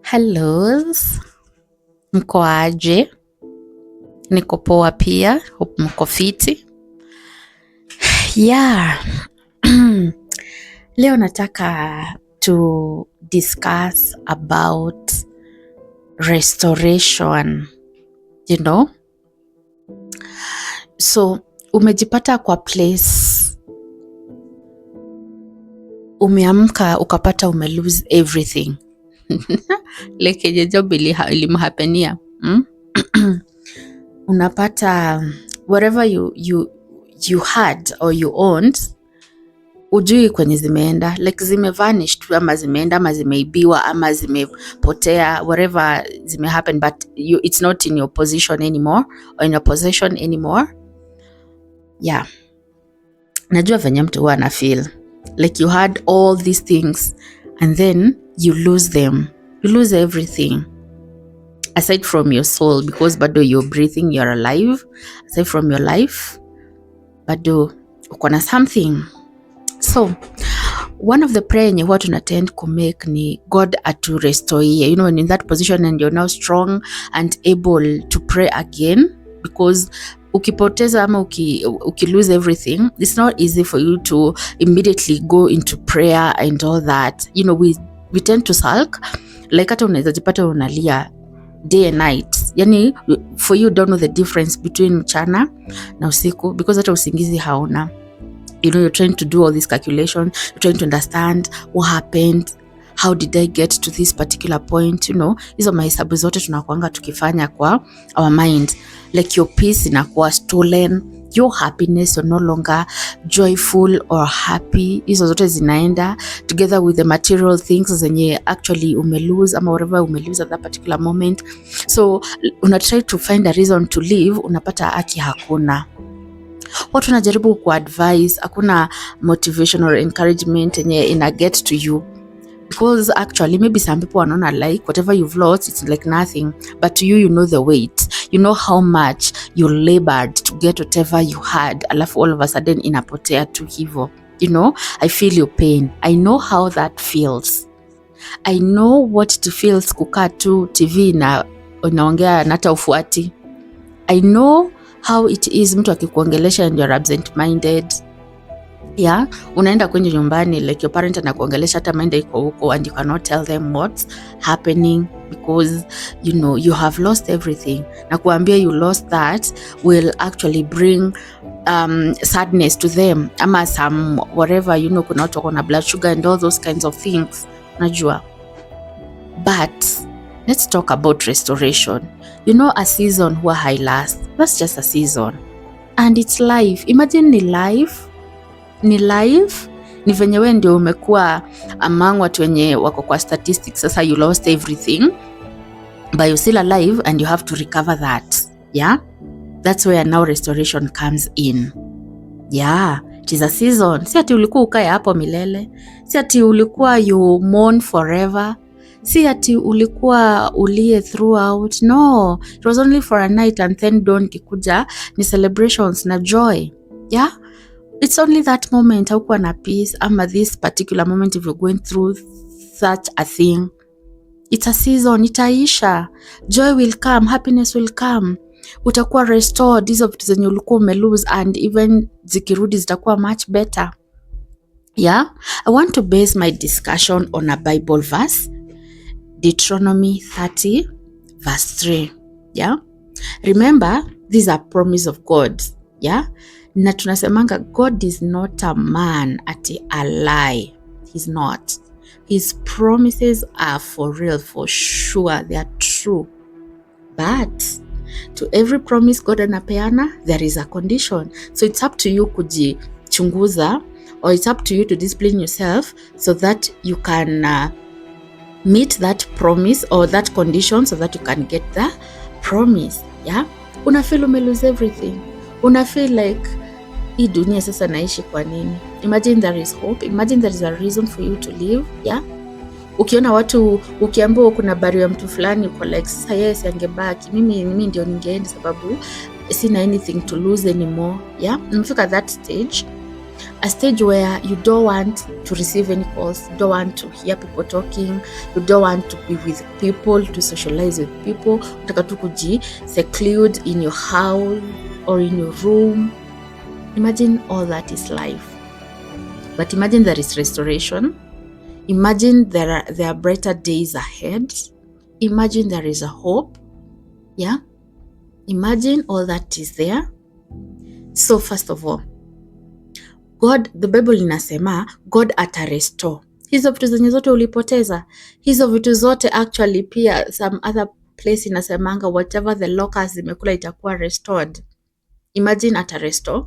Hello, mko aje? Niko poa pia, hope mko fiti. Yeah. Leo nataka to discuss about restoration, you know? So, umejipata kwa place, umeamka ukapata lose everything. Like yenye job ilimhapenia. Unapata whatever you had or you owned, ujui kwenye zimeenda, like zimevanish tu, ama zimeenda, ama zimeibiwa, ama zimepotea, whatever zime happen, but it's not in your position anymore or in your possession anymore. Yeah, najua venye mtu huwa na feel like you had all these things and then you lose them, you lose everything aside from your soul, because bado you're breathing, you're alive. Aside from your life, bado uko na something. So one of the prayer yenye huwa tunatend kumake ni God atu restore, you know, when in that position and you're now strong and able to pray again, because ukipoteza ama uki lose everything, it's not easy for you to immediately go into prayer and all that. You know, we tend to sulk, like hata unaweza jipata unalia day and night, yani for you don't know the difference between mchana na usiku, because hata usingizi hauna. You know, you're trying to do all this calculation, you're trying to understand what happened, how did I get to this particular point, you know, hizo mahesabu zote tunakuanga tukifanya kwa our mind, like your peace inakuwa stolen, your happiness, you're no longer joyful or happy, hizo zote zinaenda together with the material things zenye actually umelose ama whatever umelose at that particular moment. So una try to find a reason to live, unapata aki hakuna. Watu najaribu kuadvise, hakuna motivation or encouragement yenye ina get to you, because actually maybe some people wanaona like whatever you've lost, it's like nothing, but to you, you know the weight, you know how much you labored to get whatever you had, alafu all of a sudden inapotea tu hivo. You know, I feel your pain, I know how that feels, I know what it feels kukaa tu TV na unaongea nata ufuati, I know how it is mtu akikuongelesha and you're absent minded. Yeah, unaenda kwenye nyumbani like your parent anakuongelesha hata mind iko huko and you cannot tell them what's happening, because you know you have lost everything. Na kuambia you lost that will actually bring sadness to them, ama some whatever, you know, kuna watu wako na blood sugar and all those kinds of things, najua. But let's talk about restoration. You know, a season huwa hailast, that's just a season and it's life. Imagine ni life, ni venye we ndio umekuwa among watu wenye wako kwa statistics. Sasa you lost everything but you're still alive and you have to recover that. Yeah, that's where now restoration comes in. Yeah, it is a season. Si ati ulikuwa ukae hapo milele, si ati ulikuwa you mourn forever, si ati ulikuwa ulie throughout. No, it was only for a night and then dawn kikuja ni celebrations na joy. Yeah, it's only that moment haukuwa na peace, ama this particular moment if you're going through such a thing. It's a season, itaisha. Joy will come, happiness will come, utakuwa restored, hizo vitu zenye ulikuwa umelose, and even zikirudi zitakuwa much better. Yeah, I want to base my discussion on a Bible verse, Deuteronomy 30 verse 3. Yeah, remember these are promise of God. Yeah, na tunasemanga God is not a man ati a lie. He's not. His promises are for real, for sure, they are true. But to every promise God anapeana, there is a condition. So it's up to you kujichunguza, or it's up to you to discipline yourself so that you can meet that promise or that condition, so that you can get the promise. Yeah, una feel ume lose everything, una feel like hii dunia sasa naishi kwa nini? Imagine there is hope, imagine there is a reason for you to live. Yeah, ukiona watu, ukiambiwa kuna bari ya mtu fulani, uko like sasa yes angebaki, mimi ndio ningeenda sababu sina anything to lose anymore. Yeah, umefika that stage, a stage where you don't want to receive any calls, you don't want to hear people talking, you don't want to be with people, to socialize with people, unataka tu seclude in your house or in your room. Imagine all that is life. But imagine there is restoration. Imagine there are brighter days ahead. Imagine there is a hope. Yeah? Imagine all that is there. So first of all, God, the Bible inasema God atarestore hizo vitu zenye zote ulipoteza. Hizo vitu zote actually pia some other place inasemanga whatever the locusts zimekula itakuwa restored. Imagine atarestore.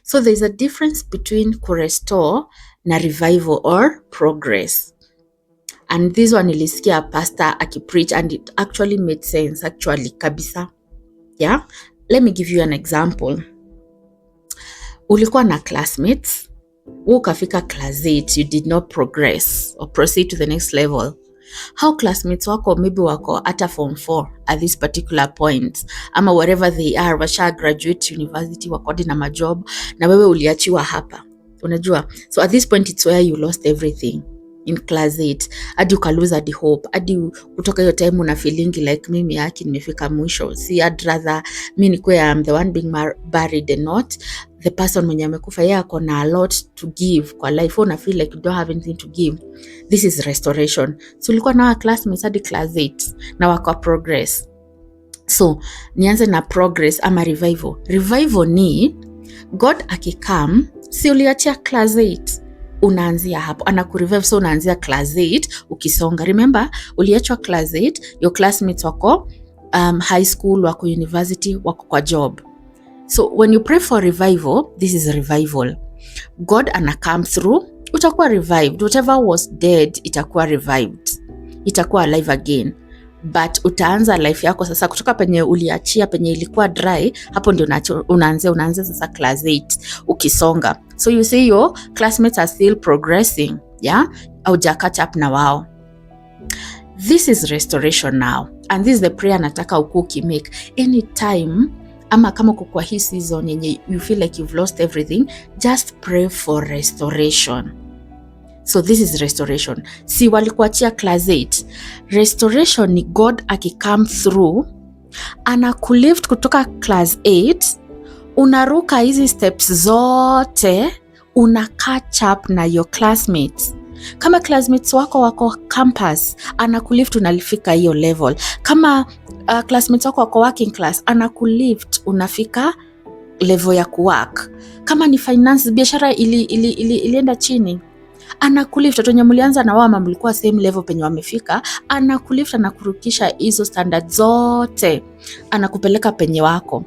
So there is a difference between kurestore na revival or progress. And this one nilisikia pastor akipreach and it actually made sense actually kabisa. Yeah? Let me give you an example. Ulikuwa na classmates, ukafika class 8, you did not progress or proceed to the next level. How classmates wako maybe wako ata form 4 at this particular point, ama wherever they are, washa graduate university, wako na majob, na wewe uliachiwa hapa. Unajua? So at this point it's where you lost everything in class 8. Hadi ukaluza the hope. Hadi kutoka hiyo time una feeling like mimi haki nimefika mwisho. See, I'd rather mimi nikuwe I'm the one being buried and not the person mwenye amekufa. Yeye ako na a lot to give kwa life. Una feel like you don't have anything to give. This is restoration. So ulikuwa na classmates hadi class 8 na wako progress. So nianze na progress ama revival. Revival ni God akikam, si uliachia class 8, unaanzia hapo, anakurevive. So unaanzia class 8 ukisonga. Remember, uliachwa class 8, your classmates wako high school, wako university, wako kwa job. So when you pray for revival, this is revival. God anakam through, utakuwa revived. Whatever was dead, itakuwa revived. Itakuwa alive again. But utaanza life yako sasa kutoka penye uliachia, penye ilikuwa dry, hapo ndio unaanza sasa class 8 ukisonga. So you see your classmates are still progressing, yeah? Auja catch up na wao. This is restoration now. And this is the prayer nataka ukuki make. Anytime, ama kama kwa hii season yenye you feel like you've lost everything, just pray for restoration. So this is restoration. Si walikuachia class 8. Restoration ni God akikam through, anakulift kutoka class 8, unaruka hizi steps zote, una catch up na your classmates. Kama classmates wako campus, anakulift unalifika hiyo level. Kama classmates wako working class, anakulift unafika level ya kuwork. Kama ni finance, biashara ilienda chini, anakulift. Watu wenye mlianza na wao mlikuwa same level penye wamefika, anakulift, anakurukisha hizo standards zote, anakupeleka penye wako.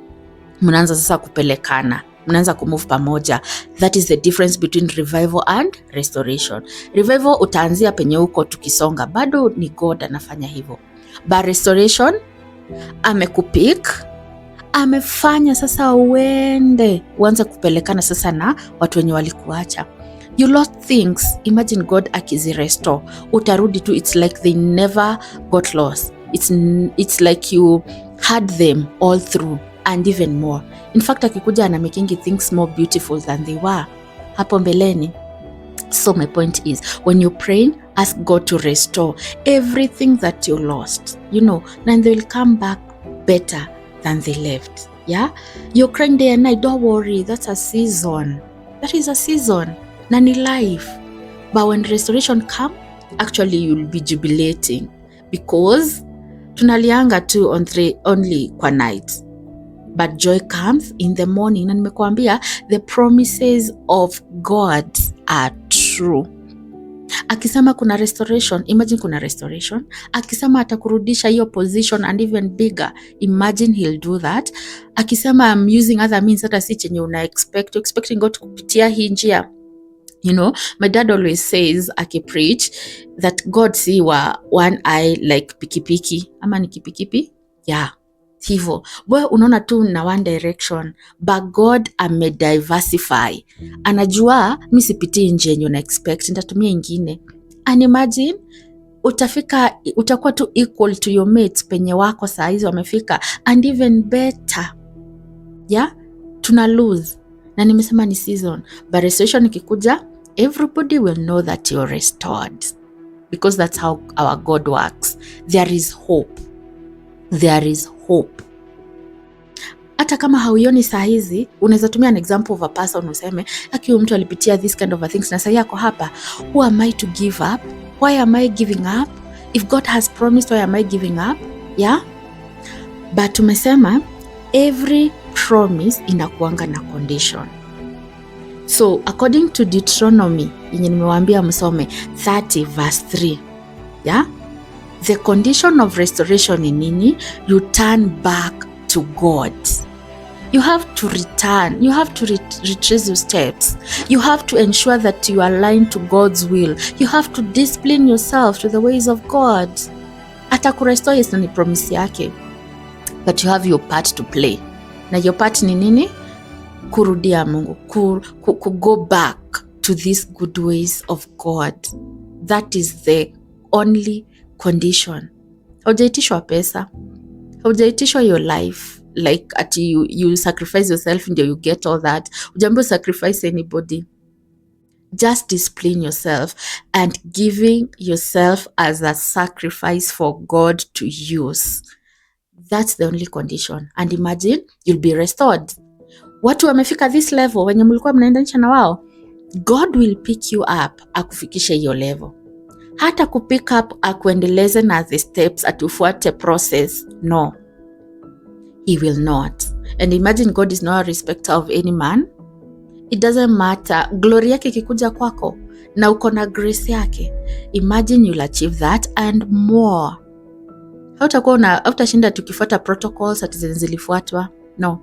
Mnaanza sasa kupelekana, mnaanza kumove pamoja. That is the difference between revival and restoration. Revival utaanzia penye uko tukisonga, bado ni God anafanya hivyo. But restoration, amekupick, amefanya sasa uanze kupelekana sasa na watu wenye walikuacha. You lost things. Imagine God akizirestore. Utarudi tu, it's like they never got lost. It's like you had them all through and even more. In fact, akikuja ana making things more beautiful than they were hapo mbeleni. So my point is, when you're praying, ask God to restore everything that you lost, and they will come back better than they left. Yeah? You're crying day and night, don't worry, that's a season. That is a season. Nani life. But when restoration come, actually you'll be jubilating, because tunalianga tu only kwa night, but joy comes in the morning. Na nimekuambia the promises of God are true. Akisema kuna restoration, imagine kuna restoration. Akisema atakurudisha hiyo position and even bigger, imagine he'll do that. Akisema I'm using other means, hata si chenye una expecting God kupitia hii njia. My dad always says, akipreach, that God see one eye like pikipiki. Ama ni kipikipi? Yeah. Hivo. Wewe unaona tu na one direction, but God amediversify. Anajua mimi sipitii nje yenye una expect, nitatumia ingine. And imagine utakuwa tu equal to your mates penye wako saa hizo wamefika, and even better. Yeah? Tuna lose. na nimesema ni season, but restoration ikikuja, everybody will know that you're restored, because that's how our God works. There is hope. There is hope. Hata kama hauioni saa hizi, unaweza tumia an example of a person useme, akiwa mtu alipitia this kind of a things na sasa yako hapa, who am I to give up? Why am I giving up? If God has promised, why am I giving up? Yeah? But tumesema every promise inakuanga na condition. So according to Deuteronomy, yenye nimewaambia msome 30 verse 3, yeah? The condition of restoration ni nini? You turn back to God. You have to return. You have to retrace your steps. You have to ensure that you align to God's will. You have to discipline yourself to the ways of God. Atakurestore, yes, ni promise yake. But you have your part to play. Na your part ni nini? Kurudia Mungu. Go back to these good ways of God. That is the only condition. Haujaitishwa pesa. Haujaitishwa your life. Like you sacrifice yourself and you get all that. Ujambo sacrifice anybody. Just discipline yourself and giving yourself as a sacrifice for God to use. That's the only condition. And imagine you'll be restored. Watu wamefika this level wenye mlikuwa mnaendanisha na wao, God will pick you up akufikishe hiyo level. Hata kupick up akuendeleze na the steps atufuate process. No. He will not. And imagine God is not a respecter of any man. It doesn't matter. Glory yake ikikuja kwako na uko na grace yake, imagine you'll achieve that and more. Hautashinda tukifuata protocols ati zilifuatwa. No.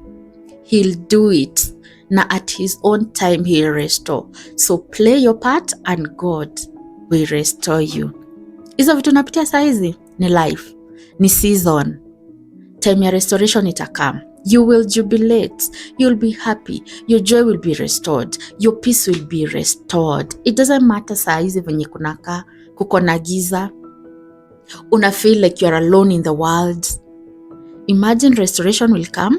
He'll do it. Na at his own time he'll restore. So play your part and God will restore you. Hizo vitu napitia saa hizi ni life. Ni season. Time ya restoration itakam. You will jubilate. You'll be happy. Your joy will be restored. Your peace will be restored. It doesn't matter saa hizi venye kunaka, kuko na giza. Una feel like you're alone in the world. Imagine restoration will come.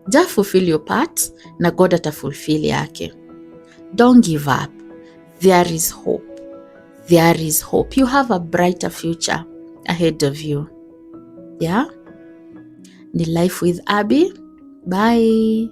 Just fulfill your part na God atafulfill yake. Don't give up. There is hope. There is hope. You have a brighter future ahead of you. Yeah? Ni Life with Abby. Bye.